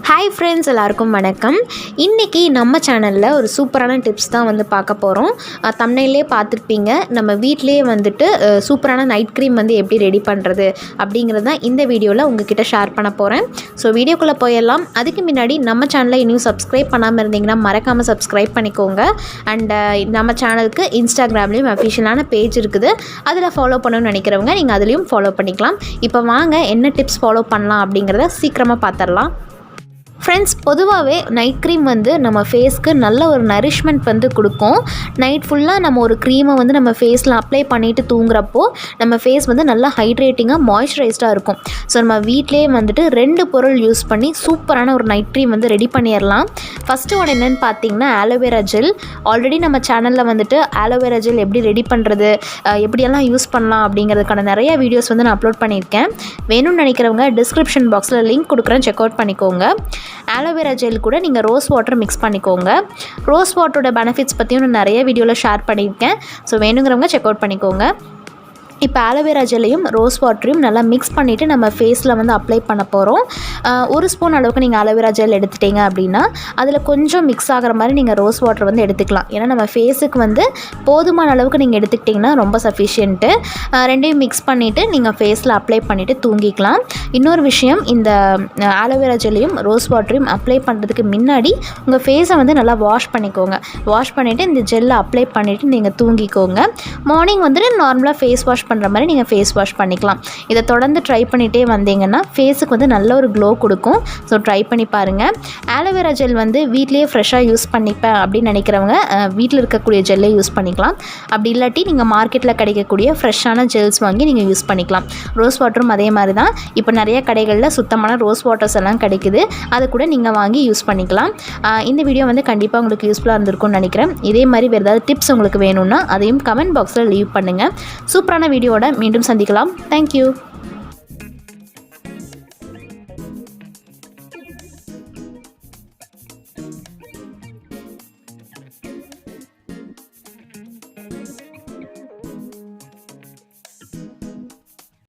Hi friends, எல்லாருக்கும் வணக்கம். இன்றைக்கி நம்ம சேனலில் ஒரு சூப்பரான டிப்ஸ் தான் வந்து பார்க்க போகிறோம். தம்ப்நெயிலே பார்த்துருப்பீங்க. நம்ம வீட்டிலேயே வந்துட்டு சூப்பரான நைட் க்ரீம் வந்து எப்படி ரெடி பண்ணுறது அப்படிங்கிறது தான் இந்த வீடியோவில் உங்ககிட்ட ஷேர் பண்ண போகிறேன். ஸோ வீடியோக்குள்ளே போயிடலாம். அதுக்கு முன்னாடி நம்ம சேனலை இன்னும் சப்ஸ்கிரைப் பண்ணாமல் இருந்தீங்கன்னா மறக்காமல் சப்ஸ்கிரைப் பண்ணிக்கோங்க. அண்ட் நம்ம சேனலுக்கு இன்ஸ்டாகிராம்லேயும் அஃபிஷியலான பேஜ் இருக்குது. அதில் ஃபாலோ பண்ணணும்னு நினைக்கிறவங்க நீங்கள் அதுலேயும் ஃபாலோ பண்ணிக்கலாம். இப்போ வாங்க என்ன டிப்ஸ் ஃபாலோ பண்ணலாம் அப்படிங்கிறத சீக்கிரமாக பார்த்துடலாம். ஃப்ரெண்ட்ஸ், பொதுவாகவே நைட் க்ரீம் வந்து நம்ம ஃபேஸ்க்கு நல்ல ஒரு நரிஷ்மெண்ட் வந்து கொடுக்கும். நைட் ஃபுல்லாக நம்ம ஒரு க்ரீமை வந்து நம்ம ஃபேஸில் அப்ளை பண்ணிவிட்டு தூங்குறப்போ நம்ம ஃபேஸ் வந்து நல்லா ஹைட்ரேட்டிங்காக மாய்ஸ்சரைஸ்டாக இருக்கும். ஸோ நம்ம வீட்டிலே வந்துட்டு 2 பொருள் யூஸ் பண்ணி சூப்பரான ஒரு நைட் க்ரீம் வந்து ரெடி பண்ணிடலாம். ஃபஸ்ட்டு ஒன்று என்னென்னு பார்த்தீங்கன்னா ஆலோவேரா ஜெல். ஆல்ரெடி நம்ம சேனலில் வந்துட்டு ஆலோவேரா ஜெல் எப்படி ரெடி பண்ணுறது, எப்படியெல்லாம் யூஸ் பண்ணலாம் அப்படிங்கிறதுக்கான நிறைய வீடியோஸ் வந்து நான் அப்லோட் பண்ணியிருக்கேன். வேணும்னு நினைக்கிறவங்க டிஸ்கிரிப்ஷன் பாக்ஸில் லிங்க் கொடுக்குறேன், செக் அவுட் பண்ணிக்கோங்க. ஆலோவேரா ஜெல் கூட நீங்கள் ரோஸ் வாட்டர் மிக்ஸ் பண்ணிக்கோங்க. ரோஸ் வாட்டரோட பெனிஃபிட்ஸ் பற்றியும் நான் நிறைய வீடியோவில் ஷேர் பண்ணியிருக்கேன். ஸோ வேணுங்கிறவங்க செக் அவுட் பண்ணிக்கோங்க. இப்போ ஆலோவேரா ஜெல்லையும் ரோஸ் வாட்டரையும் நல்லா மிக்ஸ் பண்ணிவிட்டு நம்ம ஃபேஸில் வந்து அப்ளை பண்ண போகிறோம். 1 ஸ்பூன் அளவுக்கு நீங்கள் ஆலோவேரா ஜெல் எடுத்துட்டீங்க அப்படின்னா அதில் கொஞ்சம் மிக்ஸ் ஆகிற மாதிரி நீங்கள் ரோஸ் வாட்டர் வந்து எடுத்துக்கலாம். ஏன்னா நம்ம ஃபேஸுக்கு வந்து போதுமான அளவுக்கு நீங்கள் எடுத்துக்கிட்டிங்கன்னா ரொம்ப சஃபிஷியன்ட்டு. 2யும் மிக்ஸ் பண்ணிவிட்டு நீங்கள் ஃபேஸில் அப்ளை பண்ணிவிட்டு தூங்கிக்கலாம். இன்னொரு விஷயம், இந்த ஆலோவேரா ஜெல்லையும் ரோஸ் வாட்டரையும் அப்ளை பண்ணுறதுக்கு முன்னாடி உங்கள் ஃபேஸை வந்து நல்லா வாஷ் பண்ணிக்கோங்க. வாஷ் பண்ணிவிட்டு இந்த ஜெல்லை அப்ளை பண்ணிவிட்டு நீங்கள் தூங்கிக்கோங்க. மார்னிங் வந்துட்டு நார்மலாக ஃபேஸ் வாஷ் பண்ணுற மாதிரி நீங்கள் ஃபேஸ் வாஷ் பண்ணிக்கலாம். இதை தொடர்ந்து ட்ரை பண்ணிகிட்டே வந்தீங்கன்னா ஃபேஸுக்கு வந்து நல்ல ஒரு க்ளோ கொடுக்கும். ஸோ ட்ரை பண்ணி பாருங்கள். ஆலோவேரா ஜெல் வந்து வீட்லேயே ஃப்ரெஷ்ஷாக யூஸ் பண்ணிப்பேன் அப்படின்னு நினைக்கிறவங்க வீட்டில் இருக்கக்கூடிய ஜெல்லை யூஸ் பண்ணிக்கலாம். அப்படி இல்லாட்டி நீங்கள் மார்க்கெட்டில் கிடைக்கக்கூடிய ஃப்ரெஷ்ஷான ஜெல்ஸ் வாங்கி நீங்கள் யூஸ் பண்ணிக்கலாம். ரோஸ் வாட்டரும் அதே மாதிரி தான். இப்போ நிறைய கடைகளில் சுத்தமான ரோஸ் வாட்டர்ஸ் எல்லாம் கிடைக்குது. அதை கூட நீங்கள் வாங்கி யூஸ் பண்ணிக்கலாம். இந்த வீடியோ வந்து கண்டிப்பாக உங்களுக்கு யூஸ்ஃபுல்லாக இருந்திருக்கும்னு நினைக்கிறேன். இதே மாதிரி வேறு ஏதாவது டிப்ஸ் உங்களுக்கு வேணும்னா அதையும் கமெண்ட் பாக்ஸில் லீவ் பண்ணுங்கள். சூப்பரான வீடியோட மீண்டும் சந்திக்கலாம். தேங்க்யூ.